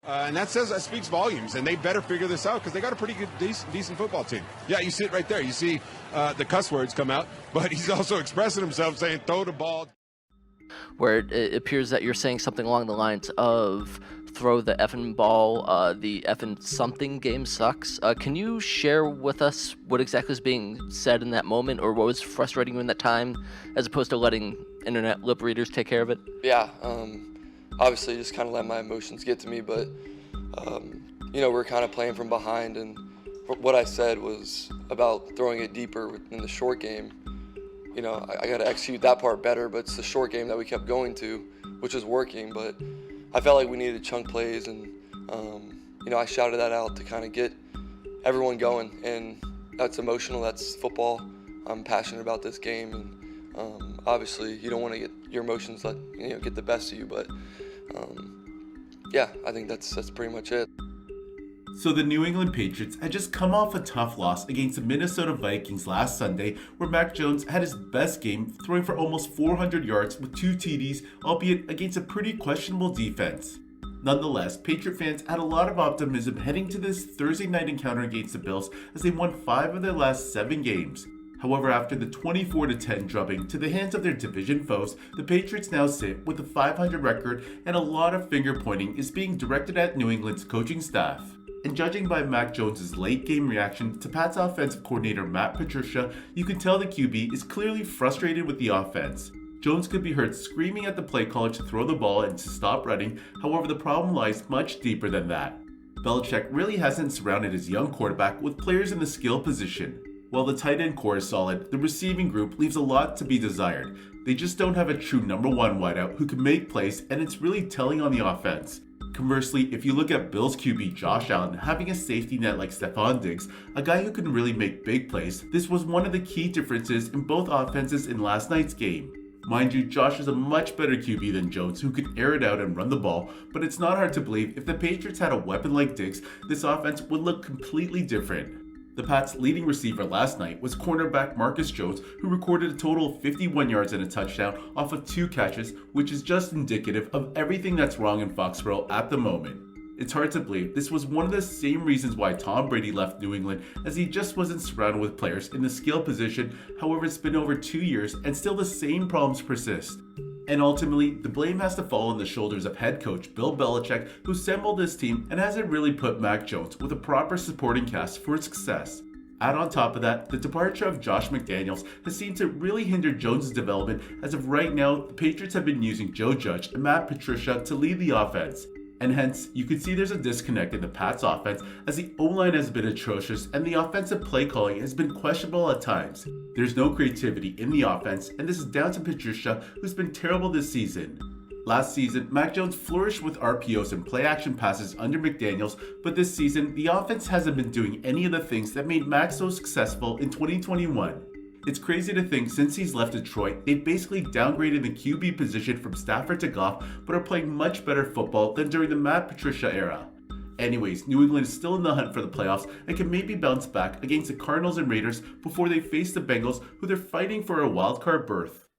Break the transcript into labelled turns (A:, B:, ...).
A: And that speaks volumes, and they better figure this out because they got a pretty good, decent football team. Yeah, you see it right there. You see the cuss words come out, but he's also expressing himself saying, throw the ball.
B: Where it appears that you're saying something along the lines of throw the effing ball, the effing something game sucks. Can you share with us what exactly is being said in that moment, or what was frustrating you in that time, as opposed to letting internet lip readers take care of it?
C: Yeah, obviously just kind of let my emotions get to me, but, we're kind of playing from behind, and what I said was about throwing it deeper in the short game. I got to execute that part better, but it's the short game that we kept going to, which is working, but I felt like we needed chunk plays, and, I shouted that out to kind of get everyone going, and that's emotional, that's football. I'm passionate about this game, and obviously you don't want to get your emotions get the best of you, but I think that's pretty much it.
D: So the New England Patriots had just come off a tough loss against the Minnesota Vikings last Sunday, where Mac Jones had his best game, throwing for almost 400 yards with 2 TDs, albeit against a pretty questionable defense. Nonetheless, Patriot fans had a lot of optimism heading to this Thursday night encounter against the Bills, as they won 5 of their last 7 games. However, after the 24-10 drubbing to the hands of their division foes, the Patriots now sit with a 500 record, and a lot of finger pointing is being directed at New England's coaching staff. And judging by Mac Jones' late game reaction to Pat's offensive coordinator Matt Patricia, you can tell the QB is clearly frustrated with the offense. Jones could be heard screaming at the play caller to throw the ball and to stop running, however the problem lies much deeper than that. Belichick really hasn't surrounded his young quarterback with players in the skill position. While the tight end core is solid, the receiving group leaves a lot to be desired. They just don't have a true number 1 wideout who can make plays, and it's really telling on the offense. Conversely, if you look at Bills QB Josh Allen having a safety net like Stephon Diggs, a guy who can really make big plays, this was one of the key differences in both offenses in last night's game. Mind you, Josh is a much better QB than Jones, who can air it out and run the ball, but it's not hard to believe if the Patriots had a weapon like Diggs, this offense would look completely different. The Pats' leading receiver last night was cornerback Marcus Jones, who recorded a total of 51 yards and a touchdown off of 2 catches, which is just indicative of everything that's wrong in Foxborough at the moment. It's hard to believe this was one of the same reasons why Tom Brady left New England, as he just wasn't surrounded with players in the skill position. However, it's been over 2 years and still the same problems persist. And ultimately, the blame has to fall on the shoulders of head coach Bill Belichick, who assembled this team and hasn't really put Mac Jones with a proper supporting cast for its success. Add on top of that, the departure of Josh McDaniels has seemed to really hinder Jones' development, as of right now, the Patriots have been using Joe Judge and Matt Patricia to lead the offense. And hence, you can see there's a disconnect in the Pats offense, as the O-line has been atrocious and the offensive play calling has been questionable at times. There's no creativity in the offense, and this is down to Patricia, who's been terrible this season. Last season, Mac Jones flourished with RPOs and play-action passes under McDaniels, but this season, the offense hasn't been doing any of the things that made Mac so successful in 2021. It's crazy to think since he's left Detroit, they've basically downgraded the QB position from Stafford to Goff, but are playing much better football than during the Matt Patricia era. Anyways, New England is still in the hunt for the playoffs and can maybe bounce back against the Cardinals and Raiders before they face the Bengals, who they're fighting for a wildcard berth.